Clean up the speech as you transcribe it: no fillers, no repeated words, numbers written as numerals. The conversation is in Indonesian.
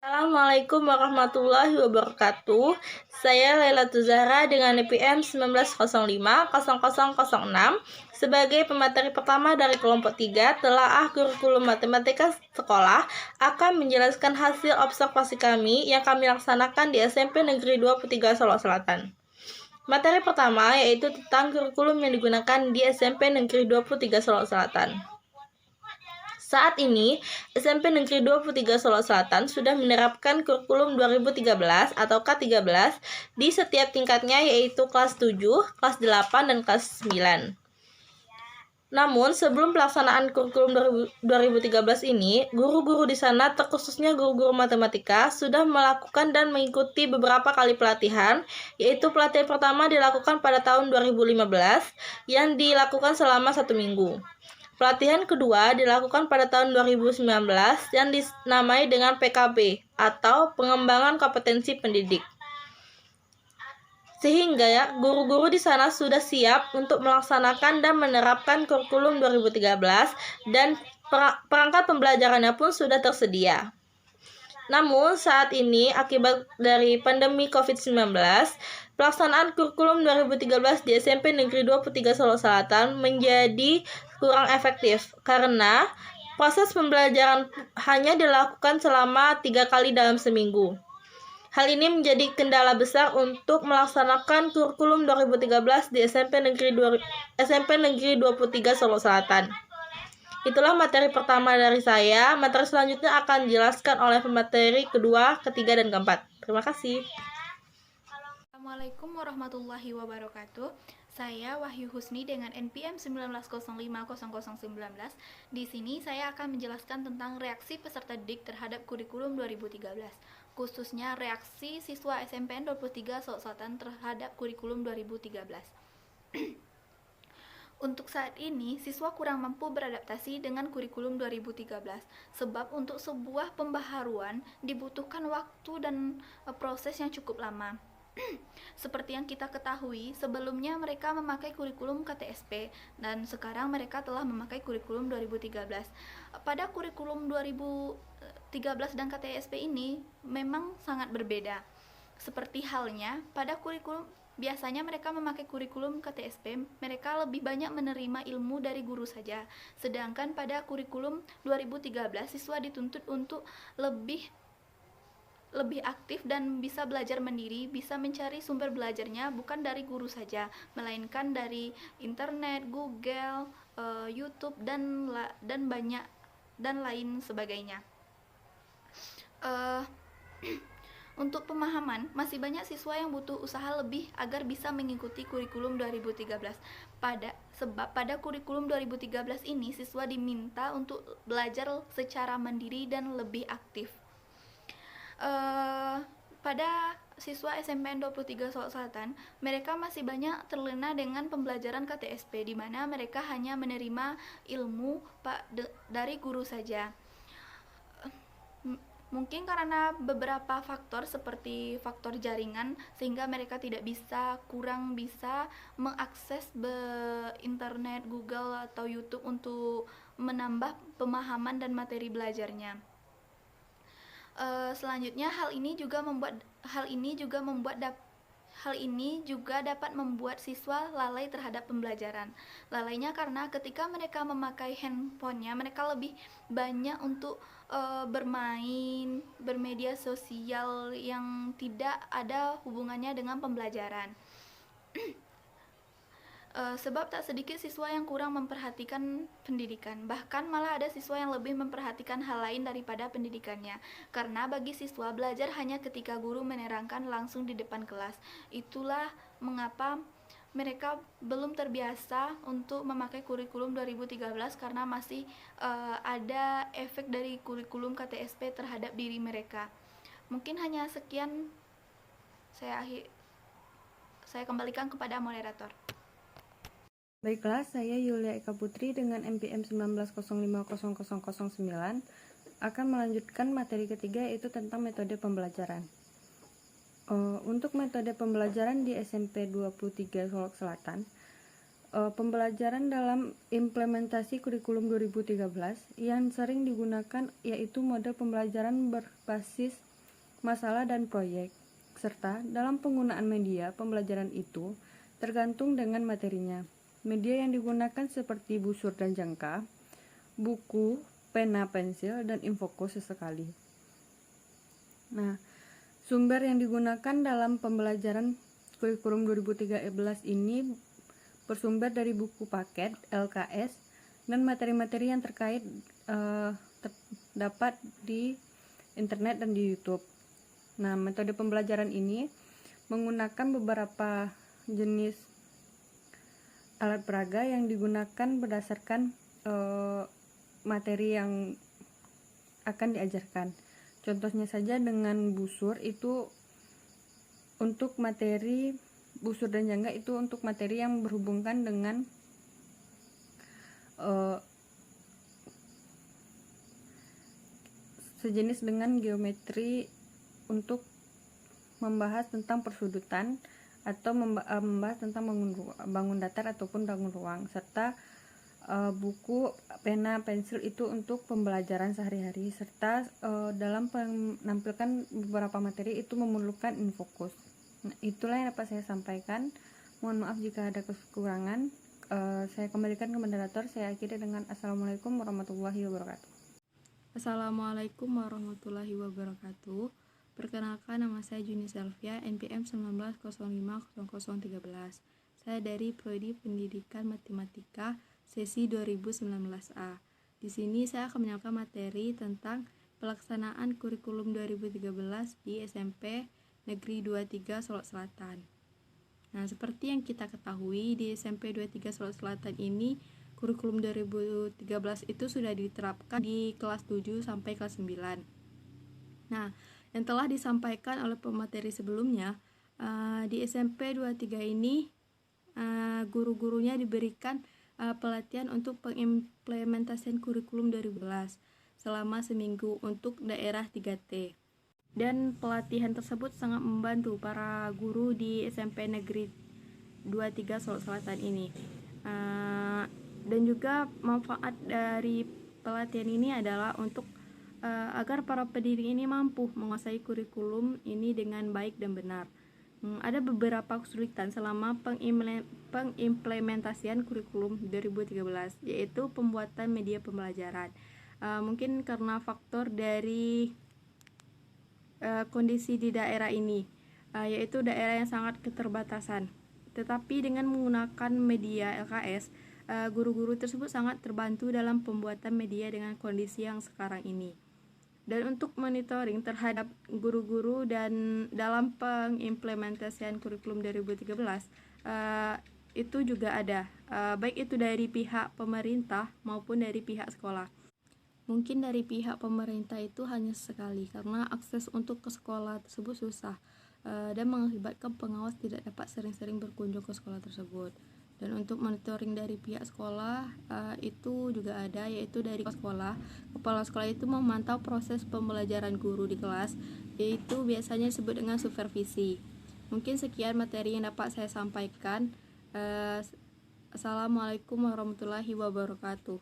Assalamualaikum warahmatullahi wabarakatuh. Saya Laila Tuzahra dengan NPM 1905-0006 sebagai pemateri pertama dari kelompok 3 telaah kurikulum matematika sekolah akan menjelaskan hasil observasi kami yang kami laksanakan di SMP Negeri 23 Solo Selatan. Materi pertama yaitu tentang kurikulum yang digunakan di SMP Negeri 23 Solo Selatan. Saat ini, SMP Negeri 23 Solo Selatan sudah menerapkan kurikulum 2013 atau K13 di setiap tingkatnya yaitu kelas 7, kelas 8, dan kelas 9. Namun, sebelum pelaksanaan kurikulum 2013 ini, guru-guru di sana, terkhususnya guru-guru matematika, sudah melakukan dan mengikuti beberapa kali pelatihan, yaitu pelatihan pertama dilakukan pada tahun 2015, yang dilakukan selama 1 minggu. Pelatihan kedua dilakukan pada tahun 2019 yang dinamai dengan PKB atau Pengembangan Kompetensi Pendidik. Sehingga guru-guru di sana sudah siap untuk melaksanakan dan menerapkan kurikulum 2013 dan perangkat pembelajarannya pun sudah tersedia. Namun, saat ini akibat dari pandemi COVID-19, pelaksanaan kurikulum 2013 di SMP Negeri 23 Solo Selatan menjadi kurang efektif karena proses pembelajaran hanya dilakukan selama 3 kali dalam seminggu. Hal ini menjadi kendala besar untuk melaksanakan kurikulum 2013 di SMP Negeri 23 Solo Selatan. Itulah materi pertama dari saya. Materi selanjutnya akan dijelaskan oleh pemateri kedua, ketiga, dan keempat. Terima kasih. Assalamualaikum warahmatullahi wabarakatuh. Saya Wahyu Husni dengan NPM 1905-0019. Di sini saya akan menjelaskan tentang reaksi peserta didik terhadap kurikulum 2013, khususnya reaksi siswa SMPN 23 Solo Selatan terhadap kurikulum 2013. Untuk saat ini, siswa kurang mampu beradaptasi dengan kurikulum 2013, sebab untuk sebuah pembaharuan dibutuhkan waktu dan proses yang cukup lama. Seperti yang kita ketahui, sebelumnya mereka memakai kurikulum KTSP dan sekarang mereka telah memakai kurikulum 2013. Pada kurikulum 2013 dan KTSP ini memang sangat berbeda. Seperti halnya pada kurikulum biasanya mereka memakai kurikulum KTSP, mereka lebih banyak menerima ilmu dari guru saja. Sedangkan pada kurikulum 2013 siswa dituntut untuk lebih aktif dan bisa belajar mandiri, bisa mencari sumber belajarnya bukan dari guru saja, melainkan dari internet, Google, YouTube dan banyak dan lain sebagainya. Untuk pemahaman, masih banyak siswa yang butuh usaha lebih agar bisa mengikuti kurikulum 2013. Sebab pada kurikulum 2013 ini siswa diminta untuk belajar secara mandiri dan lebih aktif. Pada siswa SMPN 23 Solo Selatan, mereka masih banyak terlena dengan pembelajaran KTSP, di mana mereka hanya menerima ilmu dari guru saja. Mungkin karena beberapa faktor seperti faktor jaringan sehingga mereka kurang bisa mengakses internet, Google atau YouTube untuk menambah pemahaman dan materi belajarnya. Selanjutnya hal ini juga dapat membuat siswa lalai terhadap pembelajaran. Lalainya karena ketika mereka memakai handphonenya, mereka lebih banyak untuk bermain, bermedia sosial yang tidak ada hubungannya dengan pembelajaran. Sebab tak sedikit siswa yang kurang memperhatikan pendidikan, bahkan malah ada siswa yang lebih memperhatikan hal lain daripada pendidikannya, karena bagi siswa belajar hanya ketika guru menerangkan langsung di depan kelas. Itulah mengapa mereka belum terbiasa untuk memakai kurikulum 2013 karena masih ada efek dari kurikulum KTSP terhadap diri mereka. Mungkin hanya sekian, saya kembalikan kepada moderator. Baiklah, saya Yulia Eka Putri dengan NPM 19050009 akan melanjutkan materi ketiga yaitu tentang metode pembelajaran. Untuk metode pembelajaran di SMP 23 Solo Selatan, pembelajaran dalam implementasi kurikulum 2013 yang sering digunakan yaitu model pembelajaran berbasis masalah dan proyek, serta dalam penggunaan media pembelajaran itu tergantung dengan materinya. Media yang digunakan seperti busur dan jangka, buku, pena, pensil, dan infokus sesekali. Nah, sumber yang digunakan dalam pembelajaran kurikulum 2013 ini bersumber dari buku paket, LKS, dan materi-materi yang terkait terdapat di internet dan di YouTube. Nah, metode pembelajaran ini menggunakan beberapa jenis alat peraga yang digunakan berdasarkan materi yang akan diajarkan. Contohnya saja dengan busur itu untuk materi busur dan jangka itu untuk materi yang berhubungan dengan sejenis dengan geometri untuk membahas tentang persudutan atau membahas tentang bangun datar ataupun bangun ruang, serta buku, pena, pensil itu untuk pembelajaran sehari-hari, serta dalam menampilkan beberapa materi itu memerlukan infokus. Nah, itulah yang dapat saya sampaikan. Mohon maaf jika ada kekurangan. Saya kembalikan ke moderator. Saya akhiri dengan Assalamualaikum warahmatullahi wabarakatuh. Assalamualaikum warahmatullahi wabarakatuh. Perkenalkan, nama saya Juni Selvia, NPM 19050013. Saya dari Prodi Pendidikan Matematika sesi 2019A. Di sini saya akan menyampaikan materi tentang pelaksanaan kurikulum 2013 di SMP Negeri 23 Solok Selatan. Nah, seperti yang kita ketahui, di SMP 23 Solok Selatan ini kurikulum 2013 itu sudah diterapkan di kelas 7 sampai kelas 9. Nah, yang telah disampaikan oleh pemateri sebelumnya, di SMP 23 ini guru-gurunya diberikan pelatihan untuk pengimplementasian kurikulum 2012 selama seminggu untuk daerah 3T. Dan pelatihan tersebut sangat membantu para guru di SMP Negeri 23 Solok Selatan ini. Dan juga manfaat dari pelatihan ini adalah untuk agar para pendidik ini mampu menguasai kurikulum ini dengan baik dan benar. Ada beberapa kesulitan selama pengimplementasian kurikulum 2013, yaitu pembuatan media pembelajaran. Mungkin karena faktor dari kondisi di daerah ini, yaitu daerah yang sangat keterbatasan. Tetapi dengan menggunakan media LKS, guru-guru tersebut sangat terbantu dalam pembuatan media dengan kondisi yang sekarang ini. Dan untuk monitoring terhadap guru-guru dan dalam pengimplementasian kurikulum 2013 itu juga ada, baik itu dari pihak pemerintah maupun dari pihak sekolah. Mungkin dari pihak pemerintah itu hanya sekali karena akses untuk ke sekolah tersebut susah dan mengakibatkan pengawas tidak dapat sering-sering berkunjung ke sekolah tersebut. Dan untuk monitoring dari pihak sekolah itu juga ada, yaitu dari sekolah. Kepala sekolah itu memantau proses pembelajaran guru di kelas, yaitu biasanya disebut dengan supervisi. Mungkin sekian materi yang dapat saya sampaikan. Assalamualaikum warahmatullahi wabarakatuh.